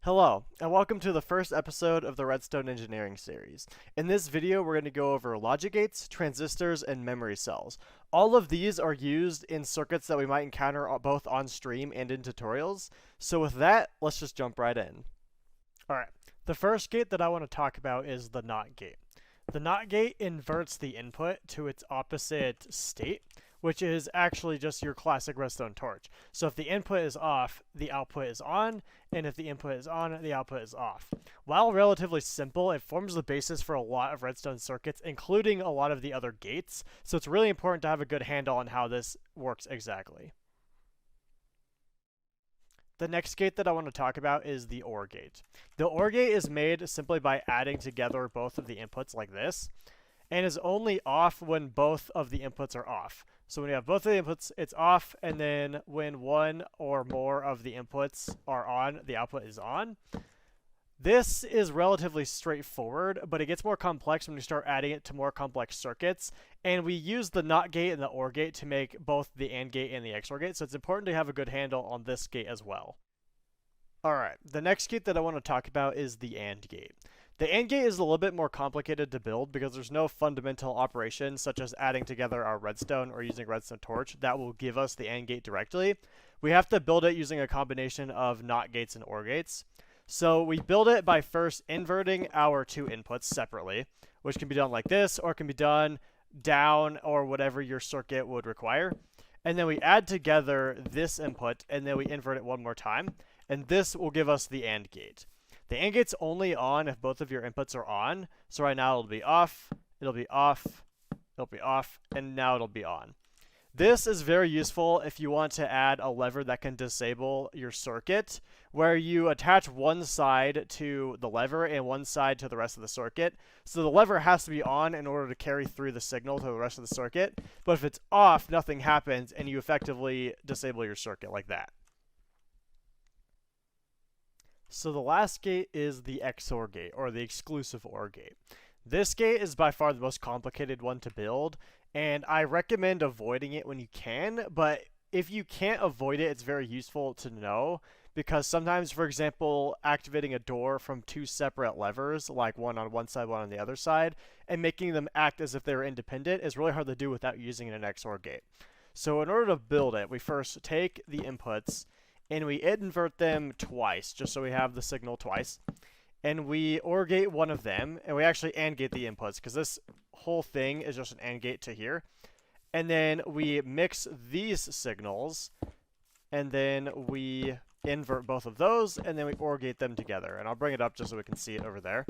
Hello, and welcome to the first episode of the Redstone Engineering series. In this video, we're going to go over logic gates, transistors, and memory cells. All of these are used in circuits that we might encounter both on stream and in tutorials. So with that, let's just jump right in. Alright, the first gate that I want to talk about is the NOT gate. The NOT gate inverts the input to its opposite state, which is actually just your classic redstone torch. So if the input is off, the output is on, and if the input is on, the output is off. While relatively simple, it forms the basis for a lot of redstone circuits, including a lot of the other gates, so it's really important to have a good handle on how this works exactly. The next gate that I want to talk about is the OR gate. The OR gate is made simply by adding together both of the inputs like this, and is only off when both of the inputs are off. So when you have both of the inputs, it's off, and then when one or more of the inputs are on, the output is on. This is relatively straightforward, but it gets more complex when you start adding it to more complex circuits, and we use the NOT gate and the OR gate to make both the AND gate and the XOR gate, so it's important to have a good handle on this gate as well. Alright, the next gate that I want to talk about is the AND gate. The AND gate is a little bit more complicated to build because there's no fundamental operation such as adding together our redstone or using redstone torch that will give us the AND gate directly. We have to build it using a combination of NOT gates and OR gates. So we build it by first inverting our two inputs separately, which can be done like this or it can be done down or whatever your circuit would require. And then we add together this input and then we invert it one more time, and this will give us the AND gate. The AND gate's only on if both of your inputs are on. So right now it'll be off, it'll be off, it'll be off, and now it'll be on. This is very useful if you want to add a lever that can disable your circuit, where you attach one side to the lever and one side to the rest of the circuit. So the lever has to be on in order to carry through the signal to the rest of the circuit. But if it's off, nothing happens, and you effectively disable your circuit like that. So the last gate is the XOR gate, or the exclusive OR gate. This gate is by far the most complicated one to build, and I recommend avoiding it when you can, but if you can't avoid it, it's very useful to know, because sometimes, for example, activating a door from two separate levers, like one on one side, one on the other side, and making them act as if they were independent is really hard to do without using an XOR gate. So in order to build it, we first take the inputs, and we invert them twice, just so we have the signal twice. And we OR gate one of them, and we actually AND gate the inputs, because this whole thing is just an AND gate to here. And then we mix these signals, and then we invert both of those, and then we OR gate them together. And I'll bring it up just so we can see it over there.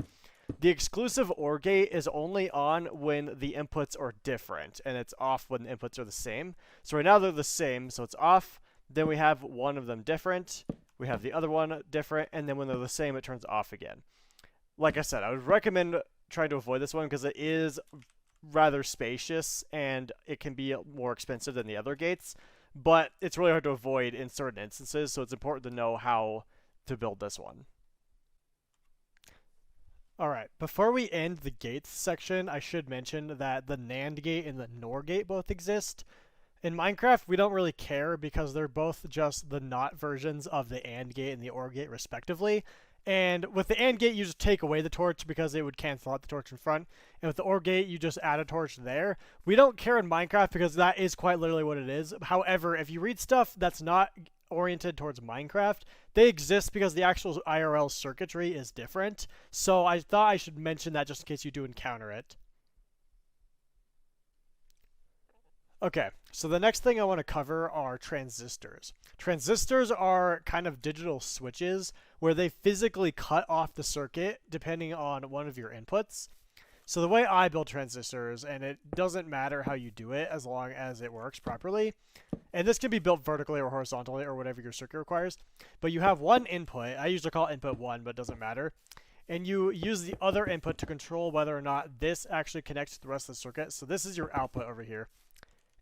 The exclusive OR gate is only on when the inputs are different, and it's off when the inputs are the same. So right now they're the same, so it's off. Then we have one of them different, we have the other one different, and then when they're the same, it turns off again. Like I said, I would recommend trying to avoid this one because it is rather spacious and it can be more expensive than the other gates, but it's really hard to avoid in certain instances, so it's important to know how to build this one. Alright, before we end the gates section, I should mention that the NAND gate and the NOR gate both exist. In Minecraft, we don't really care because they're both just the NOT versions of the AND gate and the OR gate respectively. And with the AND gate, you just take away the torch because it would cancel out the torch in front. And with the OR gate, you just add a torch there. We don't care in Minecraft because that is quite literally what it is. However, if you read stuff that's not oriented towards Minecraft, they exist because the actual IRL circuitry is different. So I thought I should mention that just in case you do encounter it. Okay, so the next thing I want to cover are transistors. Transistors are kind of digital switches where they physically cut off the circuit depending on one of your inputs. So the way I build transistors, and it doesn't matter how you do it as long as it works properly, and this can be built vertically or horizontally or whatever your circuit requires, but you have one input, I usually call it input 1, but it doesn't matter, and you use the other input to control whether or not this actually connects to the rest of the circuit. So this is your output over here.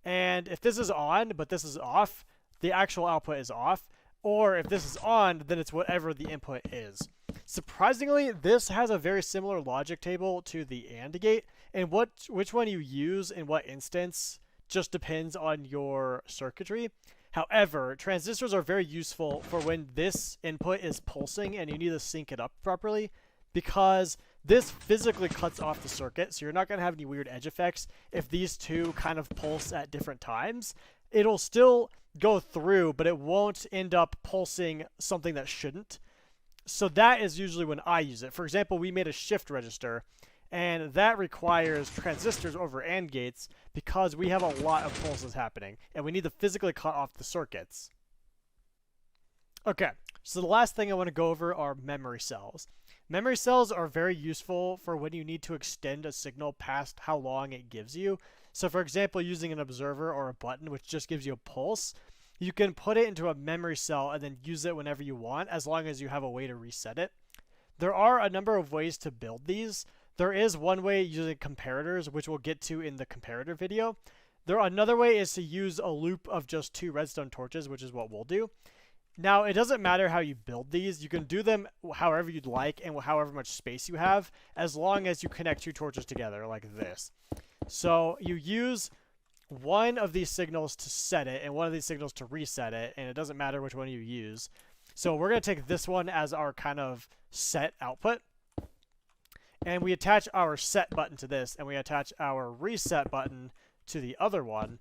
And if this is on, but this is off, the actual output is off. Or if this is on, then it's whatever the input is. Surprisingly, this has a very similar logic table to the AND gate, and which one you use in what instance just depends on your circuitry. However, transistors are very useful for when this input is pulsing and you need to sync it up properly, because this physically cuts off the circuit, so you're not going to have any weird edge effects if these two kind of pulse at different times. It'll still go through, but it won't end up pulsing something that shouldn't. So that is usually when I use it. For example, we made a shift register, and that requires transistors over AND gates because we have a lot of pulses happening, and we need to physically cut off the circuits. Okay, so the last thing I want to go over are memory cells. Memory cells are very useful for when you need to extend a signal past how long it gives you. So for example, using an observer or a button, which just gives you a pulse, you can put it into a memory cell and then use it whenever you want, as long as you have a way to reset it. There are a number of ways to build these. There is one way using comparators, which we'll get to in the comparator video. Another way is to use a loop of just 2 redstone torches, which is what we'll do. Now, it doesn't matter how you build these. You can do them however you'd like and however much space you have, as long as you connect 2 torches together like this. So you use one of these signals to set it and one of these signals to reset it, and it doesn't matter which one you use. So we're going to take this one as our kind of set output. And we attach our set button to this, and we attach our reset button to the other one.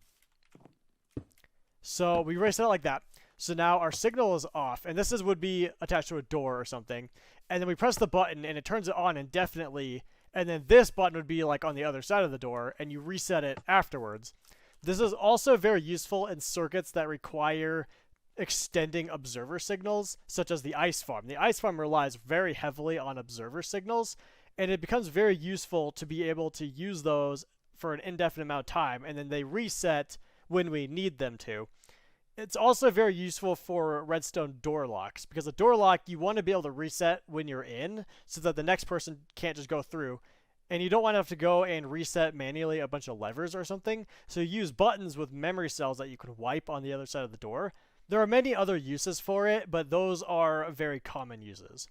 So we reset it like that. So now our signal is off, and this would be attached to a door or something. And then we press the button, and it turns it on indefinitely. And then this button would be like on the other side of the door, and you reset it afterwards. This is also very useful in circuits that require extending observer signals, such as the ice farm. The ice farm relies very heavily on observer signals, and it becomes very useful to be able to use those for an indefinite amount of time, and then they reset when we need them to. It's also very useful for redstone door locks, because a door lock, you want to be able to reset when you're in so that the next person can't just go through. And you don't want to have to go and reset manually a bunch of levers or something. So you use buttons with memory cells that you can wipe on the other side of the door. There are many other uses for it, but those are very common uses.